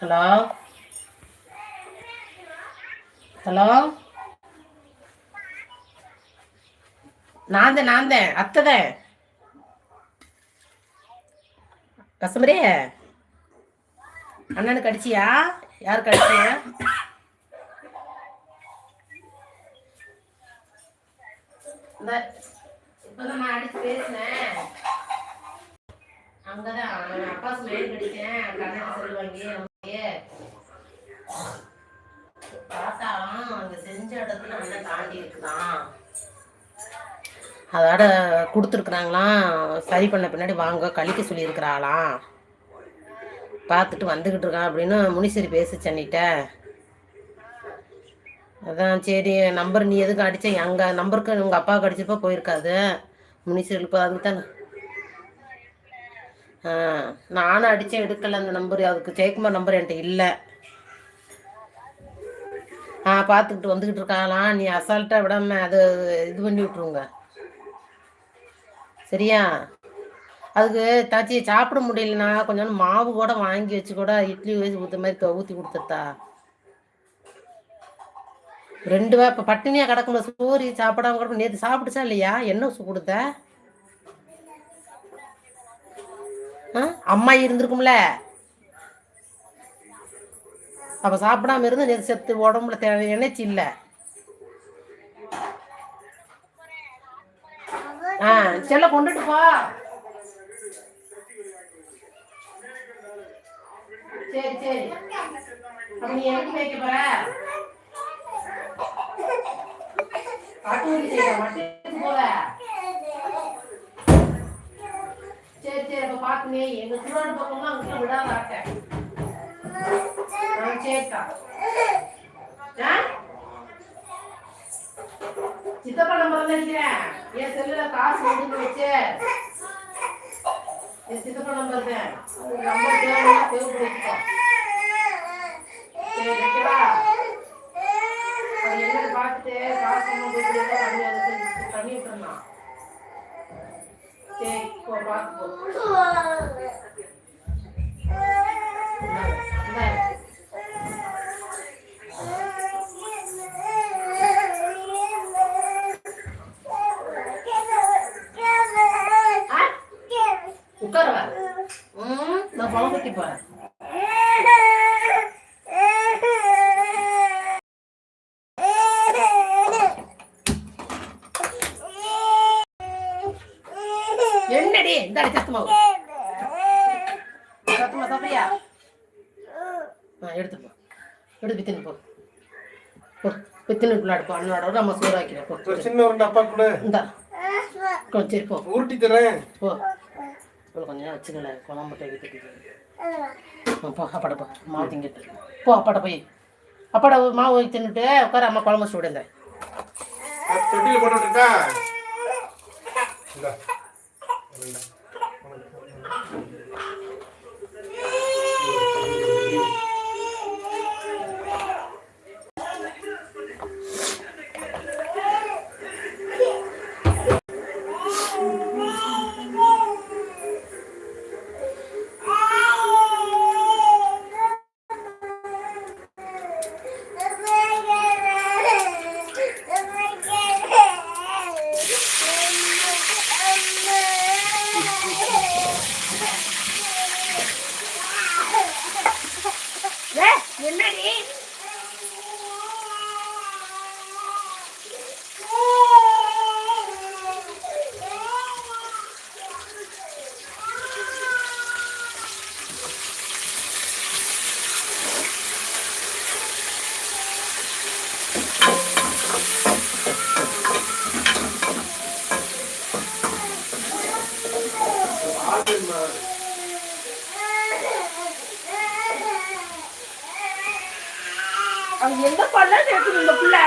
Hello hello, நான் தான் அத்தைதான். கஸ்தமரே, அண்ணனுக்கு அடிச்சியா? யாருக்கு அடிச்சியா? இப்பதான் நான் அடிச்சு பேசினேன். அங்கதான் அப்பா ஸ்மெயில் அடிச்சேன். கண்ணாடி சொல்லுவாங்க பார்த்தாலும் அங்க செஞ்ச இடத்துல அண்ணன் தாண்டி இருக்குதான். அதோட கொடுத்துருக்குறாங்களாம். சரி பண்ண பின்னாடி வாங்க கழிக்க சொல்லியிருக்கிறாங்களாம். பார்த்துட்டு வந்துக்கிட்டு இருக்கான் அப்படின்னு முனிசரி பேசுச்சன்னிட்ட. அதான் சரி நம்பர் நீ எதுக்கு அடிச்ச? எங்கள் நம்பருக்கு உங்கள் அப்பாவுக்கு அடிச்சப்போ போயிருக்காது. முனிசரி இப்போ அதுக்கு தானே. நானும் அடித்தேன், எடுக்கலை அந்த நம்பர். அதுக்கு ஜெயக்குமார் நம்பர் என்கிட்ட இல்லை. பார்த்துக்கிட்டு வந்துக்கிட்டு இருக்காங்களாம். நீ அசால்ட்டாக விடாம அதை இது பண்ணி விட்ருங்க சரியா? அதுக்கு தாச்சி சாப்பிட முடியலன்னா கொஞ்சம் மாவு கூட வாங்கி வச்சு கூட இட்லி ஊற்ற மாதிரி ஊற்றி கொடுத்துட்டா. 2 இப்போ பட்டினியா கிடக்கணும். சோறு சாப்பிடாம கிடக்கும். நேற்று சாப்பிடுச்சா இல்லையா? என்ன கொடுத்த? அம்மா இருந்திருக்கும்ல. அப்ப சாப்பிடாம இருந்து நேற்று செத்து உடம்புல தேவை எனர்ஜி இல்லை. செல்ல கொண்டுட்டு போ. சரி சரி, அப்ப நீ எனக்கு வைக்க போற? போல சரி சரி, அப்ப பாத்துனே எங்க திருவாரூர் பக்கம்லாம் அங்க விடாத ஆட்டேன். சரிக்கா, சித்தப்பா நம்பர் தான் நினைக்கிறேன். என் செல்லுல காசு ஒதுங்க வச்சு என் சித்தப்பா நம்பர் தான். நம்பர் தேவைப்படுத்தோ. சரி ஓகேவா? அது என்னன்னு பார்த்துட்டு காசு பண்ணி விட்டுருந்தான். சரி போ, பார்த்து போ. உட்காரவா? நான் பழம் வைக்க போறேன். என்னடி இந்த சத்தமா சத்தமா சாப்பியா? எடுத்து போ, எடுத்து பித்தின்னு போ. பித்தின்னு பிள்ளாடு அண்ணனோட நம்ம சோறு வைக்கிறேன். சின்ன ஒரு அப்பா கூட இந்தா சரி போ, உருட்டி தரேன் போ. கொஞ்சம் நேரம் வச்சுக்கல, குழம்பு கைக்கு போ. அப்பாட போ, மாவு திங்கிட்டு போ. அப்பாட்ட போய் அப்பாட மாவு தின்னுட்டு உட்கார. அம்மா குழம்பு சூடுங்க. தொட்டியில் போட்டுருக்கா. என்னடி அது எந்த பண்ண கேக்குது இந்த பிள்ளை?